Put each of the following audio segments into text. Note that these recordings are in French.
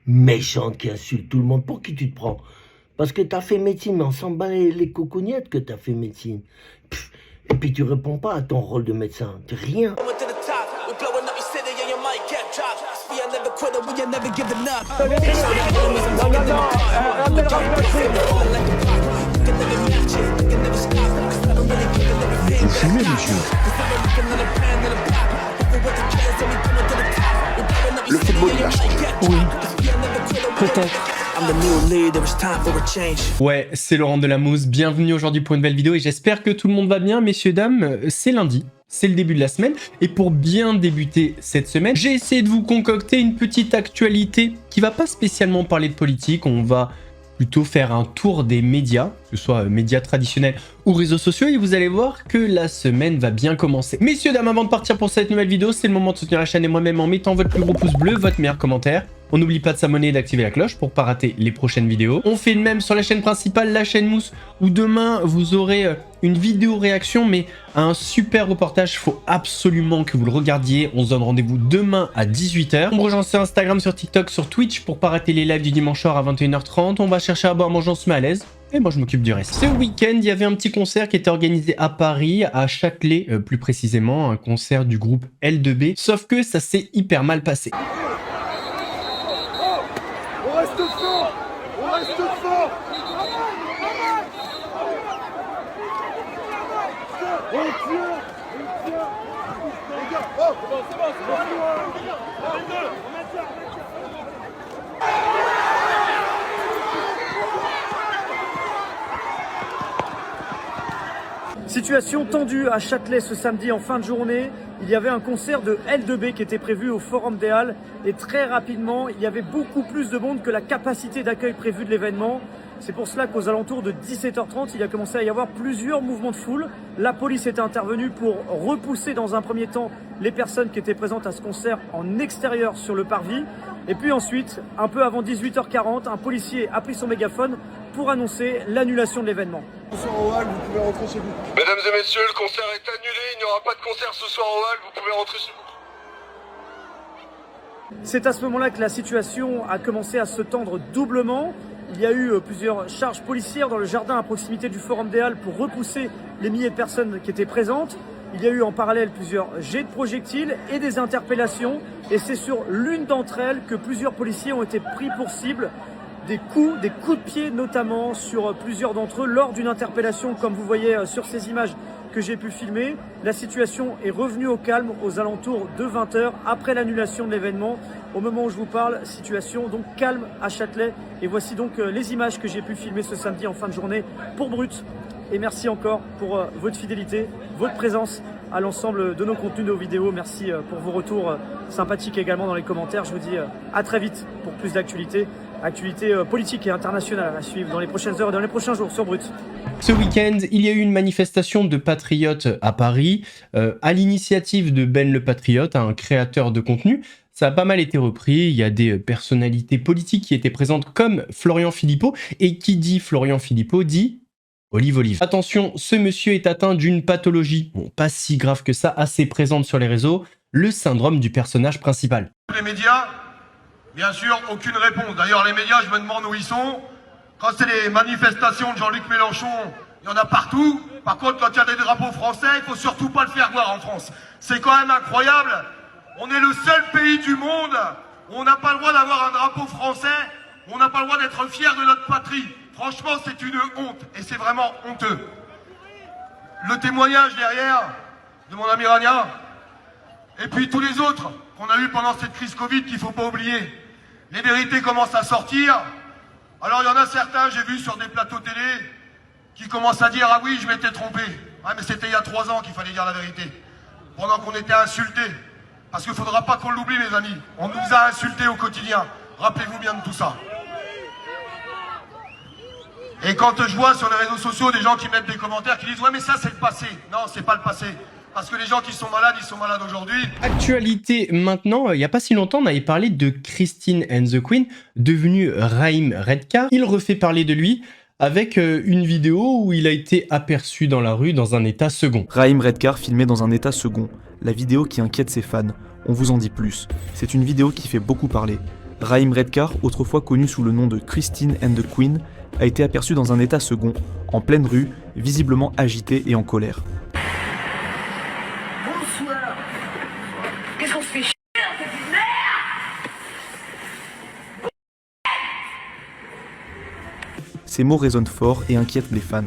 méchante qui insulte tout le monde. Pour qui tu te prends? Parce que t'as fait médecine, mais on s'en bat les cocognettes que t'as fait médecine. Pff, et puis tu réponds pas à ton rôle de médecin. T'es rien. Vous fumez, monsieur? Le football, il a changé. Oui, peut-être. Ouais, c'est Laurent Delamousse, bienvenue aujourd'hui pour une nouvelle vidéo et j'espère que tout le monde va bien, messieurs, dames, c'est lundi. C'est le début de la semaine et pour bien débuter cette semaine, j'ai essayé de vous concocter une petite actualité qui va pas spécialement parler de politique, on va plutôt faire un tour des médias, que ce soit médias traditionnels ou réseaux sociaux, et vous allez voir que la semaine va bien commencer. Messieurs, dames, avant de partir pour cette nouvelle vidéo, c'est le moment de soutenir la chaîne et moi-même en mettant votre plus gros pouce bleu, votre meilleur commentaire. On n'oublie pas de s'abonner et d'activer la cloche pour pas rater les prochaines vidéos. On fait le même sur la chaîne principale, la chaîne Mousse, où demain vous aurez une vidéo réaction, mais un super reportage. Il faut absolument que vous le regardiez. On se donne rendez-vous demain à 18 h. On me rejoint sur Instagram, sur TikTok, sur Twitch pour pas rater les lives du dimanche soir à 21 h 30. On va chercher à boire, manger, on se met à l'aise. Et moi je m'occupe du reste. Ce week-end, il y avait un petit concert qui était organisé à Paris, à Châtelet plus précisément, un concert du groupe L2B. Sauf que ça s'est hyper mal passé. On reste fort! On reste fort! On tient! Regarde! Oh! C'est bon! Situation tendue à Châtelet ce samedi en fin de journée. Il y avait un concert de L2B qui était prévu au Forum des Halles et très rapidement, il y avait beaucoup plus de monde que la capacité d'accueil prévue de l'événement. C'est pour cela qu'aux alentours de 17 h 30, il a commencé à y avoir plusieurs mouvements de foule. La police est intervenue pour repousser dans un premier temps les personnes qui étaient présentes à ce concert en extérieur sur le parvis. Et puis ensuite, un peu avant 18 h 40, un policier a pris son mégaphone pour annoncer l'annulation de l'événement. Bonsoir au hall, vous pouvez rentrer chez vous. Mesdames et messieurs, le concert est annulé, il n'y aura pas de concert ce soir au hall, vous pouvez rentrer chez vous. C'est à ce moment-là que la situation a commencé à se tendre doublement. Il y a eu plusieurs charges policières dans le jardin à proximité du Forum des Halles pour repousser les milliers de personnes qui étaient présentes. Il y a eu en parallèle plusieurs jets de projectiles et des interpellations. Et c'est sur l'une d'entre elles que plusieurs policiers ont été pris pour cible. Des coups de pied notamment sur plusieurs d'entre eux lors d'une interpellation comme vous voyez sur ces images que j'ai pu filmer. La situation est revenue au calme aux alentours de 20 h après l'annulation de l'événement. Au moment où je vous parle, situation donc calme à Châtelet. Et voici donc les images que j'ai pu filmer ce samedi en fin de journée pour Brut. Et merci encore pour votre fidélité, votre présence à l'ensemble de nos contenus, de nos vidéos. Merci pour vos retours sympathiques également dans les commentaires. Je vous dis à très vite pour plus d'actualités. Actualité politique et internationale à suivre dans les prochaines heures et dans les prochains jours sur Brut. Ce week-end, il y a eu une manifestation de patriotes à Paris, à l'initiative de Ben le Patriote, un créateur de contenu. Ça a pas mal été repris, il y a des personnalités politiques qui étaient présentes comme Florian Philippot, et qui dit Florian Philippot dit Olive Olive. Attention, ce monsieur est atteint d'une pathologie, bon pas si grave que ça, assez présente sur les réseaux, le syndrome du personnage principal. Les médias, bien sûr, aucune réponse. D'ailleurs, les médias, je me demande où ils sont. Quand c'est les manifestations de Jean-Luc Mélenchon, il y en a partout. Par contre, quand il y a des drapeaux français, il faut surtout pas le faire voir en France. C'est quand même incroyable. On est le seul pays du monde où on n'a pas le droit d'avoir un drapeau français, où on n'a pas le droit d'être fier de notre patrie. Franchement, c'est une honte, et c'est vraiment honteux. Le témoignage derrière de mon ami Rania, et puis tous les autres qu'on a eu pendant cette crise Covid qu'il ne faut pas oublier. Les vérités commencent à sortir. Alors il y en a certains, j'ai vu sur des plateaux télé, qui commencent à dire « Ah oui, je m'étais trompé ». Ah mais c'était il y a 3 ans qu'il fallait dire la vérité. Pendant qu'on était insultés. Parce qu'il ne faudra pas qu'on l'oublie, mes amis. On nous a insultés au quotidien. Rappelez-vous bien de tout ça. Et quand je vois sur les réseaux sociaux des gens qui mettent des commentaires qui disent « Ouais, mais ça, c'est le passé ». Non, c'est pas le passé. Parce que les gens qui sont malades, ils sont malades aujourd'hui. Actualité maintenant, il n'y a pas si longtemps, on avait parlé de Christine and the Queen, devenu Raïm Redcar. Il refait parler de lui avec une vidéo où il a été aperçu dans la rue dans un état second. Raïm Redcar filmé dans un état second. La vidéo qui inquiète ses fans. On vous en dit plus. C'est une vidéo qui fait beaucoup parler. Raïm Redcar, autrefois connu sous le nom de Christine and the Queen, a été aperçu dans un état second, en pleine rue, visiblement agité et en colère. Bonsoir. Qu'est-ce qu'on se fait chier, cette merde? Ces mots résonnent fort et inquiètent les fans.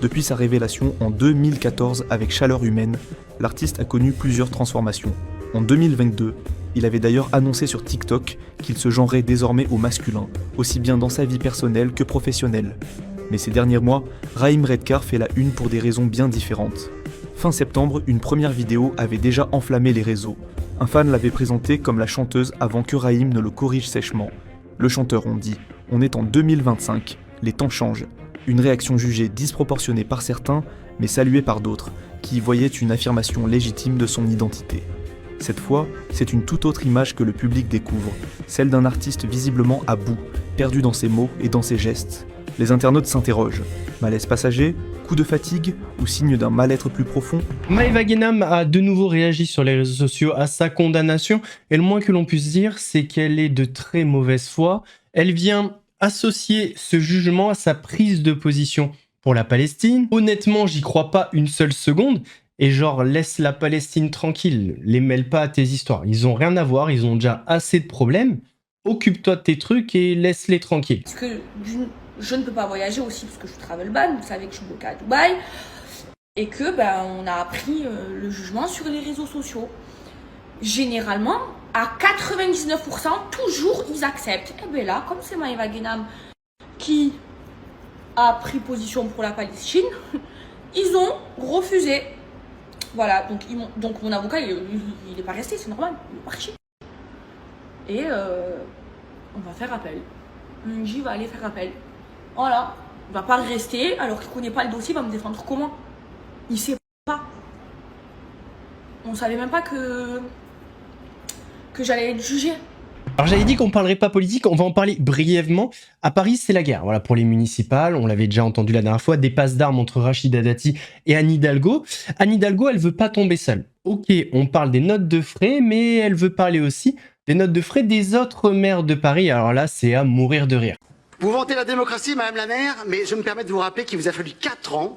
Depuis sa révélation en 2014 avec Chaleur Humaine, l'artiste a connu plusieurs transformations. En 2022, il avait d'ailleurs annoncé sur TikTok qu'il se genrait désormais au masculin, aussi bien dans sa vie personnelle que professionnelle. Mais ces derniers mois, Raïm Redcar fait la une pour des raisons bien différentes. Fin septembre, une première vidéo avait déjà enflammé les réseaux. Un fan l'avait présenté comme la chanteuse avant que Raïm ne le corrige sèchement. Le chanteur, on dit, on est en 2025, les temps changent. Une réaction jugée disproportionnée par certains, mais saluée par d'autres, qui y voyaient une affirmation légitime de son identité. Cette fois, c'est une toute autre image que le public découvre, celle d'un artiste visiblement à bout, perdu dans ses mots et dans ses gestes. Les internautes s'interrogent. Malaise passager, coup de fatigue ou signe d'un mal-être plus profond? Maëva Guénam a de nouveau réagi sur les réseaux sociaux à sa condamnation, et le moins que l'on puisse dire, c'est qu'elle est de très mauvaise foi. Elle vient associer ce jugement à sa prise de position pour la Palestine. Honnêtement, j'y crois pas une seule seconde. Et genre, laisse la Palestine tranquille, les mêle pas à tes histoires. Ils ont rien à voir, ils ont déjà assez de problèmes. Occupe-toi de tes trucs et laisse-les tranquilles. Parce que je ne peux pas voyager aussi parce que je suis travel ban, vous savez que je suis bloquée à Dubaï. Et que on a appris le jugement sur les réseaux sociaux. Généralement, à 99%, toujours ils acceptent. Et bien là, comme c'est Maëva Guénam qui a pris position pour la Palestine, ils ont refusé. Voilà, donc mon avocat, il est pas resté, c'est normal, il est parti. Et on va faire appel. Munji va aller faire appel. Voilà, il va pas rester alors qu'il connaît pas le dossier, il va me défendre comment? Il sait pas. On savait même pas que j'allais être jugée. Alors j'avais dit qu'on parlerait pas politique, on va en parler brièvement. À Paris, c'est la guerre. Voilà, pour les municipales, on l'avait déjà entendu la dernière fois, des passes d'armes entre Rachida Dati et Anne Hidalgo. Anne Hidalgo, elle veut pas tomber seule. Ok, on parle des notes de frais, mais elle veut parler aussi des notes de frais des autres maires de Paris. Alors là, c'est à mourir de rire. Vous vantez la démocratie, Madame la maire, mais je me permets de vous rappeler qu'il vous a fallu 4 ans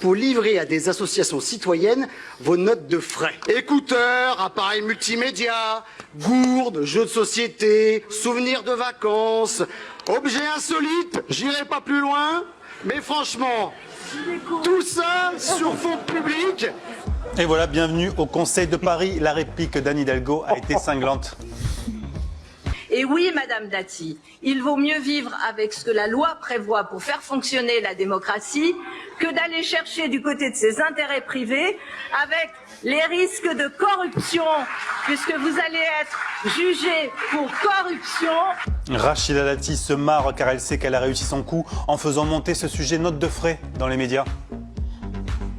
pour livrer à des associations citoyennes vos notes de frais. Écouteurs, appareils multimédia, gourdes, jeux de société, souvenirs de vacances, objets insolites, j'irai pas plus loin, mais franchement, tout ça sur fond public. Et voilà, bienvenue au Conseil de Paris. La réplique d'Anne Hidalgo a été cinglante. Et oui, Madame Dati, il vaut mieux vivre avec ce que la loi prévoit pour faire fonctionner la démocratie que d'aller chercher du côté de ses intérêts privés avec les risques de corruption, puisque vous allez être jugé pour corruption. Rachida Dati se marre car elle sait qu'elle a réussi son coup en faisant monter ce sujet note de frais dans les médias.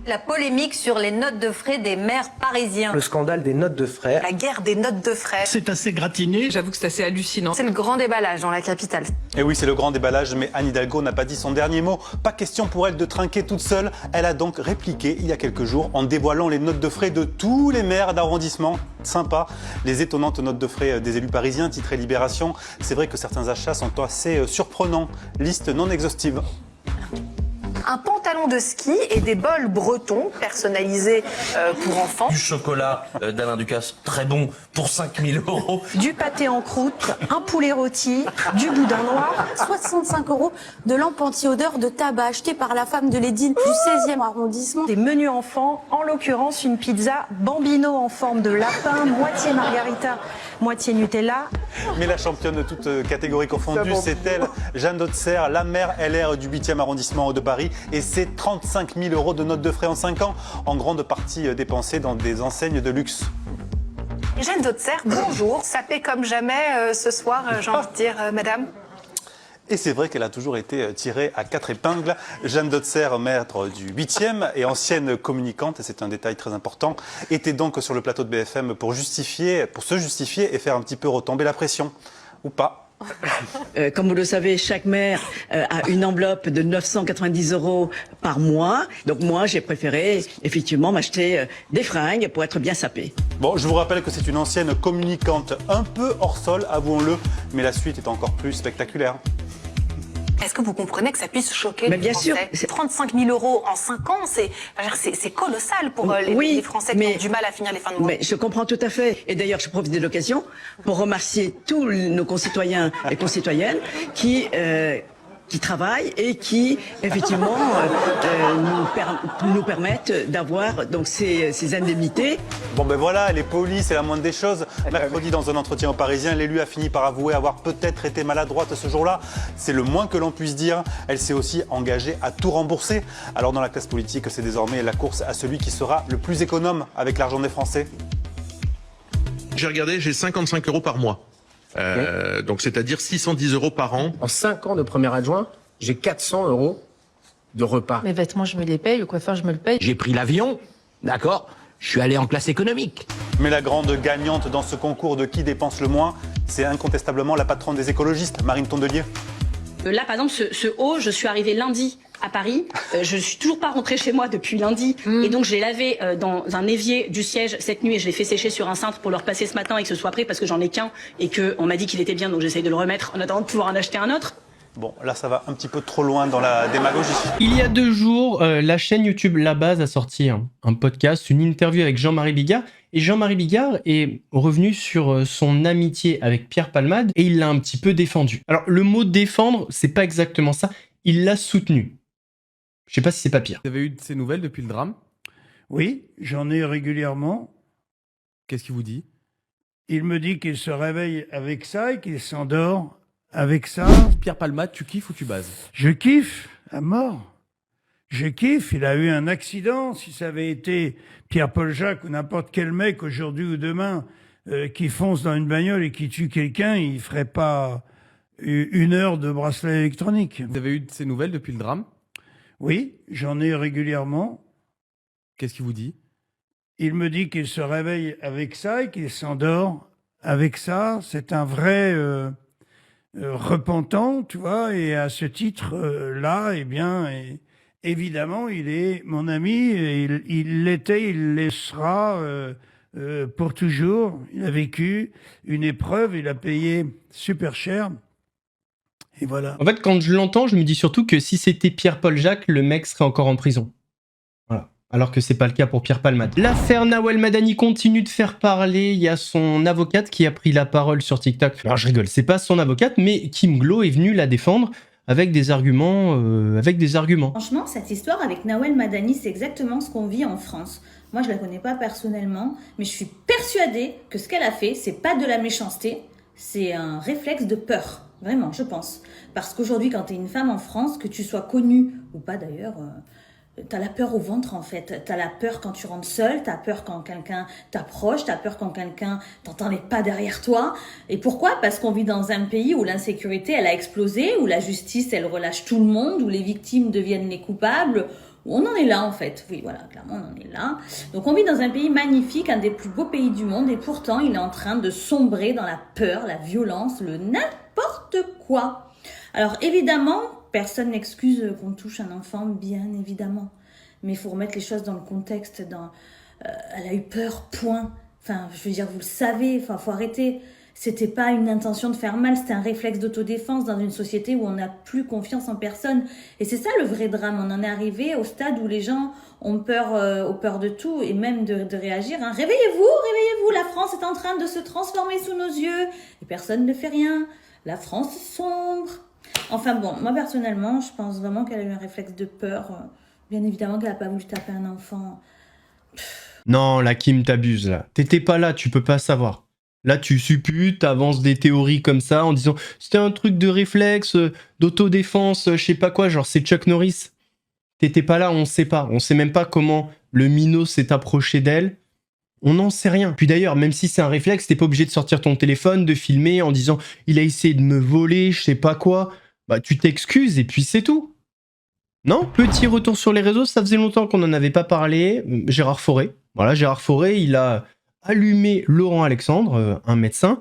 La polémique sur les notes de frais des maires parisiens. Le scandale des notes de frais. La guerre des notes de frais. C'est assez gratiné. J'avoue que c'est assez hallucinant. C'est le grand déballage dans la capitale. Et oui, c'est le grand déballage, mais Anne Hidalgo n'a pas dit son dernier mot. Pas question pour elle de trinquer toute seule. Elle a donc répliqué il y a quelques jours en dévoilant les notes de frais de tous les maires d'arrondissement. Sympa. Les étonnantes notes de frais des élus parisiens, titré Libération. C'est vrai que certains achats sont assez surprenants. Liste non exhaustive. Un pantalon de ski et des bols bretons personnalisés pour enfants. Du chocolat d'Alain Ducasse, très bon, pour 5 000 €. Du pâté en croûte, un poulet rôti, du boudin noir. 65 € de lampe anti-odeur de tabac achetée par la femme de l'édile du 16e arrondissement. Des menus enfants, en l'occurrence une pizza Bambino en forme de lapin, moitié margarita, moitié Nutella. Mais la championne de toute catégorie confondue, c'est elle, Jeanne Dautxer, la maire LR du 8e arrondissement de Paris. Et c'est 35 000 € de notes de frais en 5 ans, en grande partie dépensées dans des enseignes de luxe. Jeanne Dautxer, bonjour. Ça paie comme jamais ce soir, j'ai envie de dire, madame. Et c'est vrai qu'elle a toujours été tirée à 4 épingles. Jeanne Dautxer, maître du 8e et ancienne communicante, et c'est un détail très important, était donc sur le plateau de BFM pour se justifier et faire un petit peu retomber la pression. Ou pas. Comme vous le savez, chaque maire a une enveloppe de 990 € par mois. Donc moi, j'ai préféré effectivement m'acheter des fringues pour être bien sapé. Bon, je vous rappelle que c'est une ancienne communicante un peu hors sol, avouons-le, mais la suite est encore plus spectaculaire. Est-ce que vous comprenez que ça puisse choquer Mais les bien Français? sûr. 35 000 € en 5 ans, c'est colossal pour les Français qui ont du mal à finir les fins de mois. Mais je comprends tout à fait. Et d'ailleurs, je profite de l'occasion pour remercier tous nos concitoyens et concitoyennes qui travaillent et qui, effectivement, nous permettent d'avoir donc ces indemnités. Bon ben voilà, elle est polie, c'est la moindre des choses. Mercredi, dans un entretien au Parisien, l'élu a fini par avouer avoir peut-être été maladroite ce jour-là. C'est le moins que l'on puisse dire. Elle s'est aussi engagée à tout rembourser. Alors dans la classe politique, c'est désormais la course à celui qui sera le plus économe avec l'argent des Français. J'ai regardé, j'ai 55 € par mois. Donc c'est-à-dire 610 € par an. En 5 ans de premier adjoint, j'ai 400 € de repas. Mes vêtements, je me les paye, le coiffeur, je me le paye. J'ai pris l'avion, d'accord, je suis allé en classe économique. Mais la grande gagnante dans ce concours de qui dépense le moins, c'est incontestablement la patronne des écologistes, Marine Tondelier. Là, par exemple, ce haut, je suis arrivée lundi à Paris. Je suis toujours pas rentrée chez moi depuis lundi. Et donc, j'ai lavé dans un évier du siège cette nuit et je l'ai fait sécher sur un cintre pour le repasser ce matin et que ce soit prêt parce que j'en ai qu'un et qu'on m'a dit qu'il était bien. Donc, j'essaye de le remettre en attendant de pouvoir en acheter un autre. Bon, là, ça va un petit peu trop loin dans la démagogie. Il y a 2 jours, la chaîne YouTube La Base a sorti un podcast, une interview avec Jean-Marie Bigard. Et Jean-Marie Bigard est revenu sur son amitié avec Pierre Palmade et il l'a un petit peu défendu. Alors, le mot défendre, c'est pas exactement ça. Il l'a soutenu. Je sais pas si c'est pas pire. Vous avez eu de ces nouvelles depuis le drame? Oui, j'en ai régulièrement. Qu'est-ce qu'il vous dit? Il me dit qu'il se réveille avec ça et qu'il s'endort avec ça. Pierre Palmade, tu kiffes ou tu bases? Je kiffe à mort. Je kiffe, il a eu un accident. Si ça avait été Pierre-Paul Jacques ou n'importe quel mec aujourd'hui ou demain qui fonce dans une bagnole et qui tue quelqu'un, il ferait pas 1 heure de bracelet électronique. Vous avez eu de ces nouvelles depuis le drame? Oui, j'en ai régulièrement. Qu'est-ce qu'il vous dit? Il me dit qu'il se réveille avec ça et qu'il s'endort avec ça. C'est un vrai repentant, tu vois, et à ce titre-là, eh bien, évidemment, il est mon ami, et il l'était, il le sera pour toujours. Il a vécu une épreuve, il a payé super cher. Et voilà. En fait, quand je l'entends, je me dis surtout que si c'était Pierre-Paul Jacques, le mec serait encore en prison. Voilà. Alors que c'est pas le cas pour Pierre Palmade. L'affaire Nawel Madani continue de faire parler. Il y a son avocate qui a pris la parole sur TikTok. Alors je rigole, c'est pas son avocate, mais Kim Glow est venue la défendre avec des arguments. Franchement, cette histoire avec Nawel Madani, c'est exactement ce qu'on vit en France. Moi, je la connais pas personnellement, mais je suis persuadée que ce qu'elle a fait, c'est pas de la méchanceté, c'est un réflexe de peur. Vraiment, je pense. Parce qu'aujourd'hui, quand tu es une femme en France, que tu sois connue ou pas d'ailleurs, t'as la peur au ventre en fait. T'as la peur quand tu rentres seule, t'as peur quand quelqu'un t'approche, t'as peur quand quelqu'un t'entend les pas derrière toi. Et pourquoi? Parce qu'on vit dans un pays où l'insécurité, elle a explosé, où la justice, elle relâche tout le monde, où les victimes deviennent les coupables. On en est là en fait, oui voilà, clairement on en est là. Donc on vit dans un pays magnifique, un des plus beaux pays du monde, et pourtant il est en train de sombrer dans la peur, la violence, le n'importe quoi. Alors évidemment, personne n'excuse qu'on touche un enfant, bien évidemment. Mais il faut remettre les choses dans le contexte, elle a eu peur, point. Enfin, je veux dire, vous le savez, enfin, faut arrêter. C'était pas une intention de faire mal, c'était un réflexe d'autodéfense dans une société où on n'a plus confiance en personne. Et c'est ça le vrai drame. On en est arrivé au stade où les gens ont peur de tout et même de réagir. Hein. Réveillez-vous, la France est en train de se transformer sous nos yeux et personne ne fait rien. La France sombre. Enfin bon, moi personnellement, je pense vraiment qu'elle a eu un réflexe de peur. Bien évidemment qu'elle n'a pas voulu taper un enfant. Non, la Kim, t'abuses là. T'étais pas là, tu peux pas savoir. Là, tu supputes, t'avances des théories comme ça en disant c'était un truc de réflexe, d'autodéfense, je sais pas quoi, genre c'est Chuck Norris. T'étais pas là, on sait pas. On sait même pas comment le minot s'est approché d'elle. On n'en sait rien. Puis d'ailleurs, même si c'est un réflexe, t'es pas obligé de sortir ton téléphone, de filmer en disant il a essayé de me voler, je sais pas quoi. Bah, tu t'excuses et puis c'est tout. Non? Petit retour sur les réseaux, ça faisait longtemps qu'on n'en avait pas parlé. Gérard Fauré. Voilà, Gérard Fauré, il a allumé Laurent Alexandre, un médecin.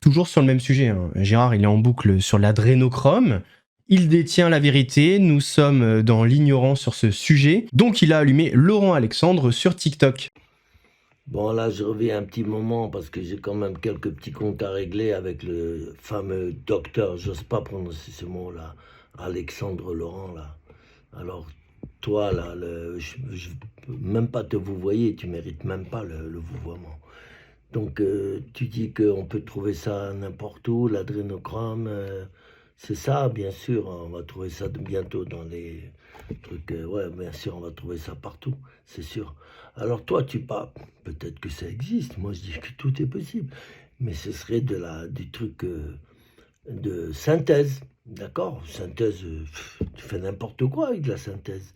Toujours sur le même sujet, hein. Gérard, il est en boucle sur l'adrénochrome. Il détient la vérité, nous sommes dans l'ignorance sur ce sujet. Donc il a allumé Laurent Alexandre sur TikTok. Bon, là, je reviens un petit moment parce que j'ai quand même quelques petits comptes à régler avec le fameux docteur, j'ose pas prononcer ce mot-là, Alexandre Laurent, là. Alors, toi, là, je même pas te vouvoyer, tu mérites même pas le vouvoiement. Donc, tu dis qu'on peut trouver ça n'importe où, l'adrénochrome, c'est ça, bien sûr, on va trouver ça bientôt dans les trucs, ouais, bien sûr, on va trouver ça partout, c'est sûr. Alors toi, tu parles, peut-être que ça existe, moi je dis que tout est possible, mais ce serait du truc de synthèse, d'accord? Synthèse, tu fais n'importe quoi avec la synthèse,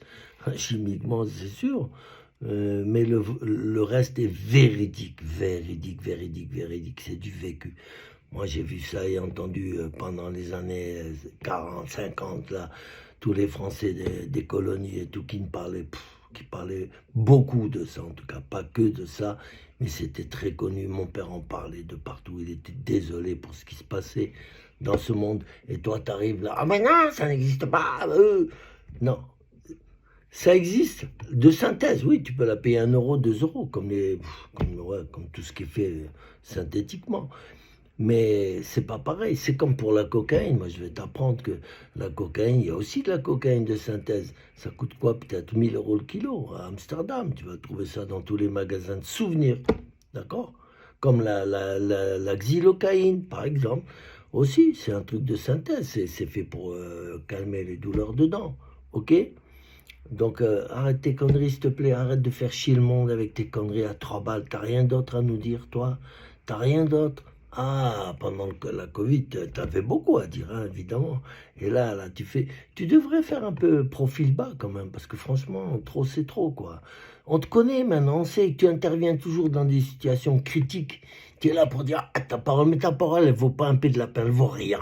chimiquement c'est sûr, mais le reste est véridique, c'est du vécu. Moi j'ai vu ça et entendu pendant les années 40, 50, là, tous les Français des colonies et tout qui parlaient beaucoup de ça, en tout cas pas que de ça, mais c'était très connu, mon père en parlait de partout, il était désolé pour ce qui se passait dans ce monde, et toi t'arrives là, ah mais non, ça n'existe pas, non, ça existe, de synthèse, oui, tu peux la payer 1 euro, 2 euros, comme tout ce qui est fait synthétiquement. Mais c'est pas pareil, c'est comme pour la cocaïne. Moi, je vais t'apprendre que la cocaïne, il y a aussi de la cocaïne de synthèse. Ça coûte quoi? Peut-être 1 000 euros le kilo à Amsterdam. Tu vas trouver ça dans tous les magasins de souvenirs, d'accord? Comme la xylocaïne, par exemple. Aussi, c'est un truc de synthèse. C'est fait pour calmer les douleurs de dents, ok? Donc, arrête tes conneries, s'il te plaît. Arrête de faire chier le monde avec tes conneries à 3 balles. T'as rien d'autre à nous dire, toi? T'as rien d'autre? Ah, pendant la Covid, t'avais beaucoup à dire, hein, évidemment. Et là, tu devrais faire un peu profil bas quand même, parce que franchement, trop c'est trop, quoi. On te connaît maintenant, on sait que tu interviens toujours dans des situations critiques. Tu es là pour dire, ah, ta parole, mais ta parole, elle vaut pas un peu de la peine, elle vaut rien.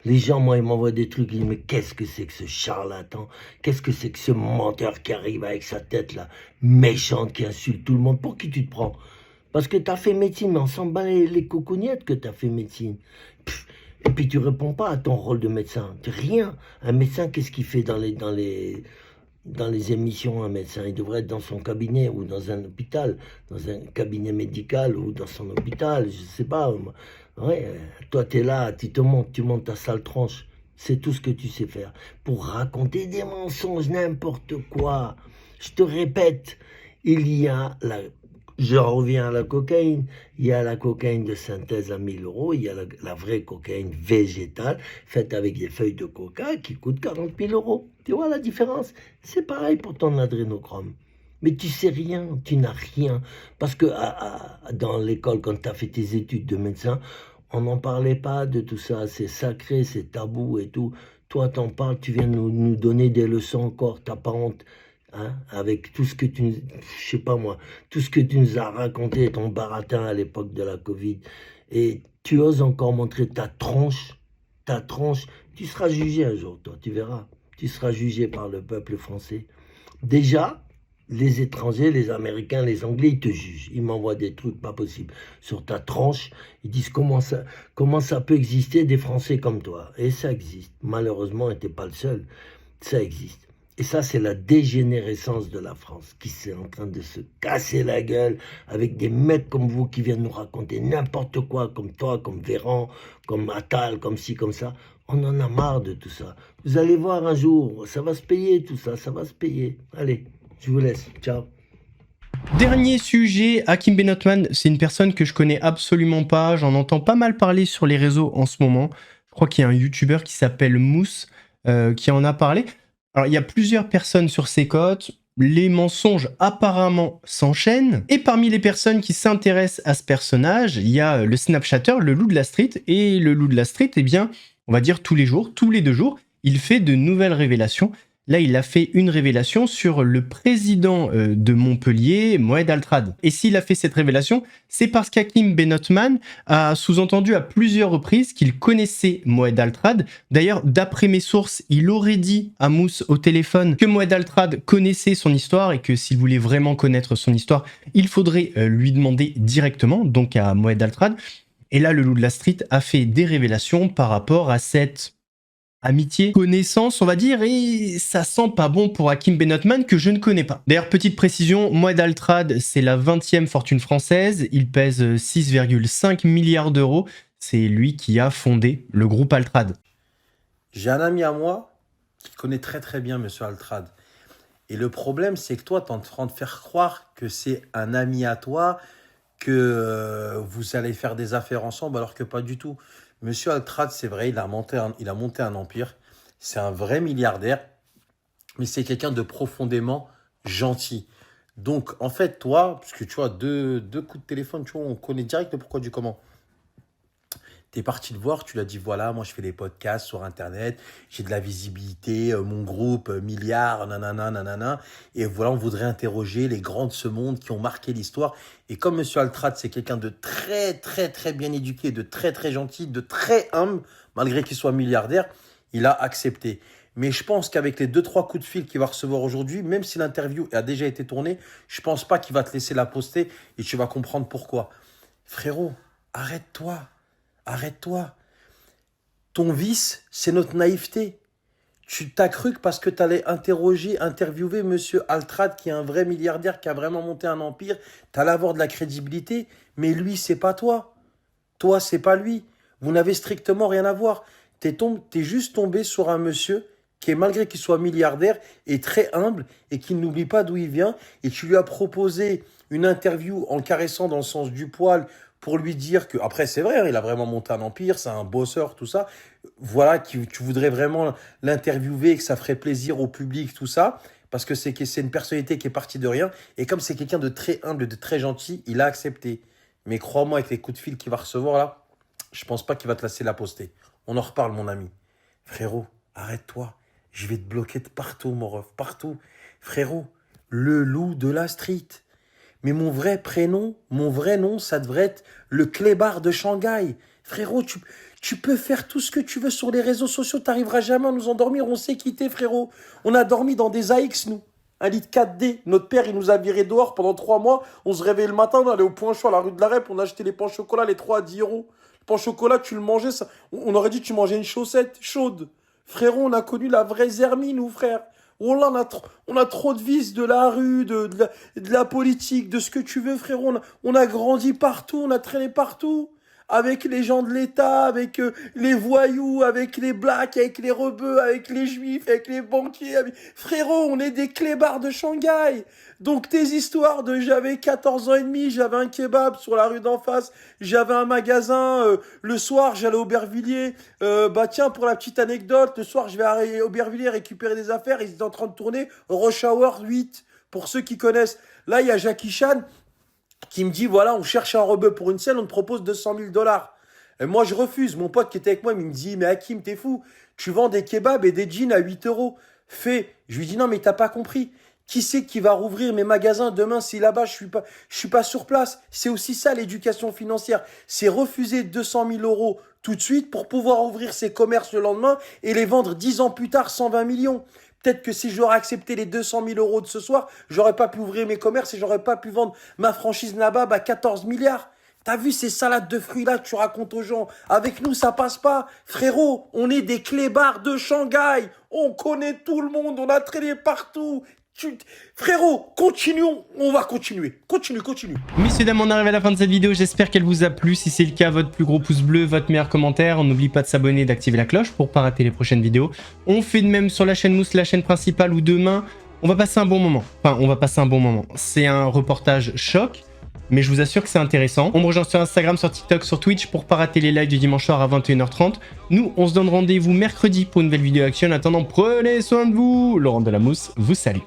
Les gens, moi, ils m'envoient des trucs, ils disent, mais qu'est-ce que c'est que ce charlatan? Qu'est-ce que c'est que ce menteur qui arrive avec sa tête, là, méchante, qui insulte tout le monde? Pour qui tu te prends? Parce que tu as fait médecine, mais on s'en bat les cocognettes que tu as fait médecine. Et puis tu réponds pas à ton rôle de médecin. Rien. Un médecin, qu'est-ce qu'il fait dans les émissions, un médecin? Il devrait être dans son cabinet ou dans un hôpital, dans un cabinet médical ou dans son hôpital, je sais pas. Ouais, toi, tu es là, tu montes ta sale tronche. C'est tout ce que tu sais faire. Pour raconter des mensonges, n'importe quoi. Je te répète, il y a je reviens à la cocaïne. Il y a la cocaïne de synthèse à 1 000 euros. Il y a la vraie cocaïne végétale, faite avec des feuilles de coca, qui coûte 40 000 euros. Tu vois la différence? C'est pareil pour ton adrénochrome. Mais tu sais rien, tu n'as rien. Parce que dans l'école, quand tu as fait tes études de médecin, on n'en parlait pas de tout ça. C'est sacré, c'est tabou et tout. Toi, t'en parles, tu viens nous donner des leçons encore. T'as pas honte? Hein, avec tout ce que je sais pas moi, tout ce que tu nous as raconté, ton baratin à l'époque de la Covid, et tu oses encore montrer ta tronche, tu seras jugé un jour, toi, tu verras, tu seras jugé par le peuple français. Déjà, les étrangers, les Américains, les Anglais, ils te jugent, ils m'envoient des trucs pas possibles sur ta tronche, ils disent comment ça peut exister des Français comme toi, et ça existe, malheureusement, et t'es pas le seul, ça existe. Et ça, c'est la dégénérescence de la France qui est en train de se casser la gueule avec des mecs comme vous qui viennent nous raconter n'importe quoi, comme toi, comme Véran, comme Attal, comme ci, comme ça. On en a marre de tout ça. Vous allez voir un jour, ça va se payer tout ça, ça va se payer. Allez, je vous laisse. Ciao. Dernier sujet, Hakim Benotman, c'est une personne que je connais absolument pas, j'en entends pas mal parler sur les réseaux en ce moment. Je crois qu'il y a un YouTuber qui s'appelle Mousse qui en a parlé. Alors, il y a plusieurs personnes sur ces cotes, les mensonges apparemment s'enchaînent, et parmi les personnes qui s'intéressent à ce personnage, il y a le Snapchatter, le loup de la street, et le loup de la street, eh bien, on va dire tous les jours, tous les 2 jours, il fait de nouvelles révélations. Là, il a fait une révélation sur le président de Montpellier, Moed Altrad. Et s'il a fait cette révélation, c'est parce qu'Hakim Benotman a sous-entendu à plusieurs reprises qu'il connaissait Moed Altrad. D'ailleurs, d'après mes sources, il aurait dit à Mousse au téléphone que Moed Altrad connaissait son histoire et que s'il voulait vraiment connaître son histoire, il faudrait lui demander directement, donc à Moed Altrad. Et là, le loup de la street a fait des révélations par rapport à cette amitié, connaissance, on va dire, et ça sent pas bon pour Hakim Benotman que je ne connais pas. D'ailleurs, petite précision, Moed Altrad, c'est la 20e fortune française, il pèse 6,5 milliards d'euros, c'est lui qui a fondé le groupe Altrad. J'ai un ami à moi qui connaît très très bien Monsieur Altrad. Et le problème, c'est que toi, tu es en train de faire croire que c'est un ami à toi, que vous allez faire des affaires ensemble, alors que pas du tout. Monsieur Altrad, c'est vrai, il a monté un empire. C'est un vrai milliardaire, mais c'est quelqu'un de profondément gentil. Donc, en fait, toi, parce que tu vois, deux coups de téléphone, tu vois, on connaît direct le pourquoi du comment. T'es parti le voir, tu lui as dit, voilà, moi je fais des podcasts sur Internet, j'ai de la visibilité, mon groupe, milliards, nanana, nanana. Et voilà, on voudrait interroger les grands de ce monde qui ont marqué l'histoire. Et comme Monsieur Altrad, c'est quelqu'un de très, très, très bien éduqué, de très, très gentil, de très humble, malgré qu'il soit milliardaire, il a accepté. Mais je pense qu'avec les 2-3 coups de fil qu'il va recevoir aujourd'hui, même si l'interview a déjà été tournée, je pense pas qu'il va te laisser la poster et tu vas comprendre pourquoi. Frérot, arrête-toi. Arrête-toi. Ton vice, c'est notre naïveté. Tu t'as cru que parce que tu allais interviewer Monsieur Altrad, qui est un vrai milliardaire, qui a vraiment monté un empire, tu allais avoir de la crédibilité. Mais lui, c'est pas toi. Toi, c'est pas lui. Vous n'avez strictement rien à voir. T'es juste tombé sur un monsieur qui est, malgré qu'il soit milliardaire, est très humble et qui n'oublie pas d'où il vient. Et tu lui as proposé une interview en le caressant dans le sens du poil pour lui dire que, après c'est vrai, hein, il a vraiment monté un empire, c'est un bosseur, tout ça. Voilà, tu voudrais vraiment l'interviewer et que ça ferait plaisir au public, tout ça, parce que c'est une personnalité qui est partie de rien. Et comme c'est quelqu'un de très humble, de très gentil, il a accepté. Mais crois-moi, avec les coups de fil qu'il va recevoir là, je pense pas qu'il va te laisser la poster. On en reparle, mon ami. Frérot, arrête-toi. Je vais te bloquer de partout, mon ref, partout. Frérot, le loup de la street. Mais mon vrai prénom, mon vrai nom, ça devrait être le clébard de Shanghai. Frérot, tu peux faire tout ce que tu veux sur les réseaux sociaux, t'arriveras jamais à nous endormir, on sait quitter, frérot. On a dormi dans des AX, nous. Un lit de 4D. Notre père, il nous a virés dehors pendant 3 mois. On se réveillait le matin, on allait au point chaud à la rue de la Rep, on achetait les pains au chocolat, les 3 à 10 euros. Le pain au chocolat, tu le mangeais, ça. On aurait dit que tu mangeais une chaussette chaude. Frérot, on a connu la vraie zermie, nous, frère. Oh là, on a trop de vices de la rue, de la politique, de ce que tu veux, frérot. On a grandi partout, on a traîné partout. Avec les gens de l'État, avec les voyous, avec les blacks, avec les rebeux, avec les juifs, avec les banquiers. Frérot, on est des clébards de Shanghai. Donc tes histoires de j'avais 14 ans et demi, j'avais un kebab sur la rue d'en face, j'avais un magasin, le soir j'allais au Aubervilliers, bah tiens pour la petite anecdote, le soir je vais à Aubervilliers récupérer des affaires, ils étaient en train de tourner Rush Hour 8, pour ceux qui connaissent. Là il y a Jackie Chan qui me dit, voilà, on cherche un rebeu pour une scène, on te propose 200 000 $. Et moi, je refuse. Mon pote qui était avec moi, il me dit, mais Hakim, t'es fou. Tu vends des kebabs et des jeans à 8 euros. Fais. Je lui dis, non, mais t'as pas compris. Qui c'est qui va rouvrir mes magasins demain si là-bas, je suis pas sur place? C'est aussi ça, l'éducation financière. C'est refuser 200 000 € tout de suite pour pouvoir ouvrir ses commerces le lendemain et les vendre 10 ans plus tard 120 millions. Peut-être que si j'aurais accepté les 200 000 € de ce soir, j'aurais pas pu ouvrir mes commerces et j'aurais pas pu vendre ma franchise Nabab à 14 milliards. T'as vu ces salades de fruits-là que tu racontes aux gens? Avec nous, ça passe pas. Frérot, on est des clébards de Shanghai. On connaît tout le monde, on a traîné partout. Frérot, continuons, on va continuer. Continue. Messieurs, dames, on arrive à la fin de cette vidéo. J'espère qu'elle vous a plu. Si c'est le cas, votre plus gros pouce bleu, votre meilleur commentaire. N'oublie pas de s'abonner et d'activer la cloche pour pas rater les prochaines vidéos. On fait de même sur la chaîne Mousse, la chaîne principale, où demain, on va passer un bon moment. Enfin, on va passer un bon moment. C'est un reportage choc, mais je vous assure que c'est intéressant. On me rejoint sur Instagram, sur TikTok, sur Twitch pour pas rater les lives du dimanche soir à 21h30. Nous, on se donne rendez-vous mercredi pour une nouvelle vidéo action. En attendant, prenez soin de vous. Laurent de la Mousse vous salue.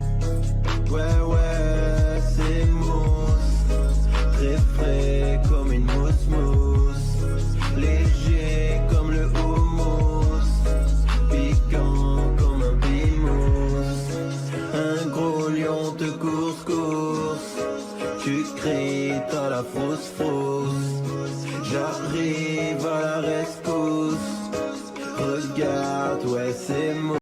C'est mousse, très frais comme une mousse, léger comme le houmous, piquant comme un pimousse, un gros lion de course, tu cries, t'as la frousse, j'arrive à la rescousse, regarde, ouais c'est mousse.